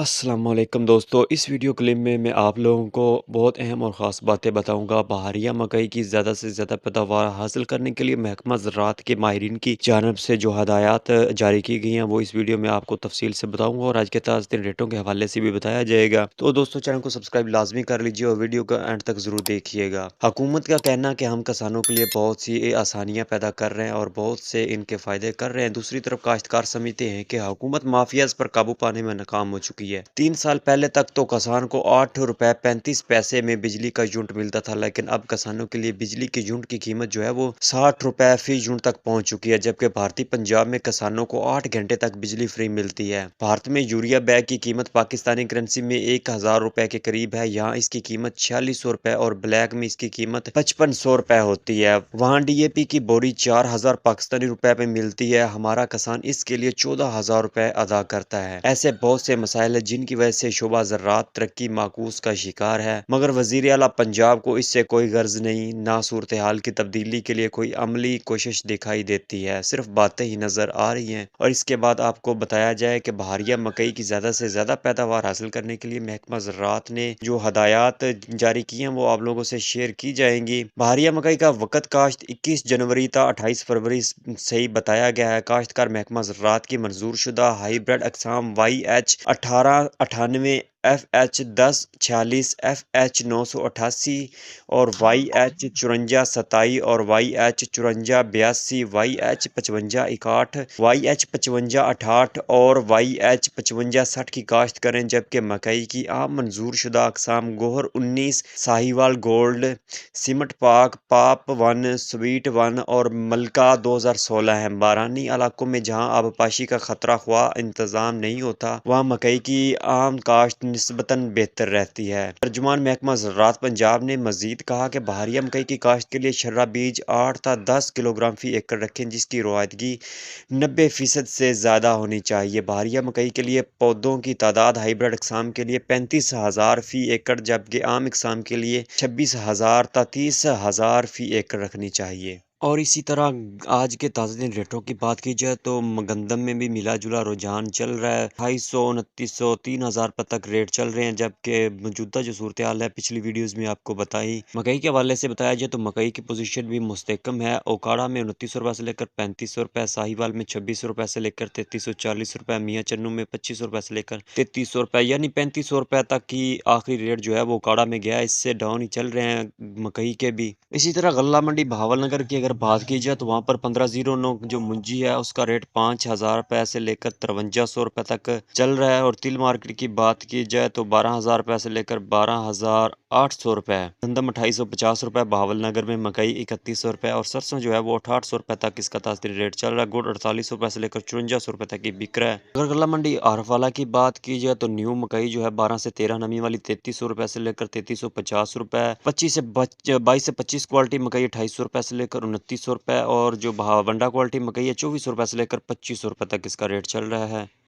अस्सलाम वालेकुम दोस्तों, इस वीडियो क्लिप में मैं आप लोगों को बहुत अहम और ख़ास बातें बताऊंगा। बहारिया मकई की ज़्यादा से ज़्यादा पैदावार हासिल करने के लिए महकमा ज़राअत के माहिरीन की जानिब से जो हदायत जारी की गई हैं वो इस वीडियो में आपको तफसील से बताऊंगा और आज के ताज़ा तरीन रेटों के हवाले से भी बताया जाएगा। तो दोस्तों, चैनल को सब्सक्राइब लाजमी कर लीजिए और वीडियो का एंड तक ज़रूर देखिएगा। हुकूमत का कहना कि हम किसानों के लिए बहुत सी आसानियाँ पैदा कर रहे हैं और बहुत से इनके फ़ायदे कर रहे हैं। दूसरी तरफ काश्तकार समझते हैं कि हुकूमत माफियाज पर काबू पाने में नाकाम हो चुकी है। 3 साल पहले तक तो किसान को 8 रुपए 35 पैसे में बिजली का यूनिट मिलता था, लेकिन अब किसानों के लिए बिजली के यूनिट की कीमत जो है वो 60 रुपए फी यूनिट तक पहुंच चुकी है, जबकि भारतीय पंजाब में किसानों को 8 घंटे तक बिजली फ्री मिलती है। भारत में यूरिया बैग की कीमत पाकिस्तानी करेंसी में 1000 रुपए के करीब है। यहाँ इसकी कीमत 4600 रुपए और ब्लैक में इसकी कीमत 5500 रुपए होती है। वहाँ DAP की बोरी 4000 पाकिस्तानी रुपए में मिलती है। हमारा किसान इसके लिए 14,000 रुपए अदा करता है। ऐसे बहुत से मसाइल है जिनकी वजह से शोबा ज़राअत तरक्की माकूस का शिकार है, मगर वज़ीर आला पंजाब को इससे कोई गर्ज नहीं। ना सूरत हाल की तब्दीली के लिए कोई अमली कोशिश दिखाई देती है, सिर्फ बातें ही नज़र आ रही हैं। और इसके बाद आपको बताया जाए कि बहारिया मकई की ज़्यादा से ज़्यादा पैदावार हासिल करने के लिए महकमा ज़राअत ने जो हदायत जारी की हैं वो आप लोगों से शेयर की जाएंगी। बहारिया मकई का वक़्त काश्त 21 जनवरी था 28 फरवरी सही बताया गया है। काश्तकार महकमा ज़राअत की मंजूर शुदा हाईब्रिड अक़साम YH 1898, FH 1046, FH 988 और YH 5427 और YH 5482, YH 5561, YH 5568 और YH 5560 की काश्त करें, जबकि मकई की आम मंजूर शुदा अक़साम गोहर 19, साहिवाल गोल्ड, सिमट पाक, पाप 1, स्वीट 1 और मलका 2016 है। बारानी इलाकों में जहां आबपाशी का खतरा ख्वाह इंतजाम नहीं होता, वहां मकई की आम काश्त निस्बतन बेहतर रहती है। तर्जुमान महकमा ज़राअत पंजाब ने मजीद कहा कि बहारिया मकई की काश्त के लिए शर्रा बीज 8 था 10 किलोग्राम फी एकड़ रखें, जिसकी रोआदगी 90% से ज़्यादा होनी चाहिए। बहारिया मकई के लिए पौधों की तादाद हाईब्रिड अक़साम के लिए 35,000 फी एकड़, जबकि आम अक़साम के लिए 26,000 ता 30,000 फी एकड़ रखनी चाहिए। और इसी तरह आज के ताज़ा दिन रेटों की बात की जाए तो गंदम में भी मिला जुला रुझान चल रहा है। 2800, 2900, 3000 रुपये तक रेट चल रहे हैं, जबकि मौजूदा जो सूरत हाल है पिछली वीडियोस में आपको बताई। मकई के हवाले से बताया जाए तो मकई की पोजीशन भी मुस्तकम है। ओकाड़ा में 2900 रुपये से लेकर 3500 रुपये, साहिवाल में 2600 रुपये से लेकर 3340 रुपये, मियाँ चन्नू में 2500 रुपये से लेकर 3300 रुपये, यानी 3500 रुपये तक की आखिरी रेट जो है वो ओकाड़ा में गया है। इससे डाउन ही चल रहे हैं मकई के भी। इसी तरह गल्ला मंडी बहावलनगर की अगर बात की जाए तो वहाँ पर 1509 जो मुंजी है उसका रेट 5000 रुपये से लेकर 5300 रुपये तक चल रहा है। और तिल मार्केट की बात की जाए तो 12,000 रुपये से लेकर 12,800 रुपये। गंदम 2850 रुपये, बहावलनगर में मकई 3100 रुपये और सरसों जो है वो 800 रुपये तक इसका ताज़ा रेट चल रहा है। गुड़ 48 रुपये से लेकर 5400 रुपये तक ही बिक रहा है। अगर गल्ला मंडी आरफवाला की बात की जाए तो न्यू मकई जो है 12 से 13 नमी वाली 3300 रुपये से लेकर 3350 रुपये, 22 से 25 क्वालिटी मकई 2800 रुपये से लेकर 2900 रुपये और जो वंडा क्वालिटी मकई है 2400 रुपये से लेकर 2500 रुपये तक इसका रेट चल रहा है।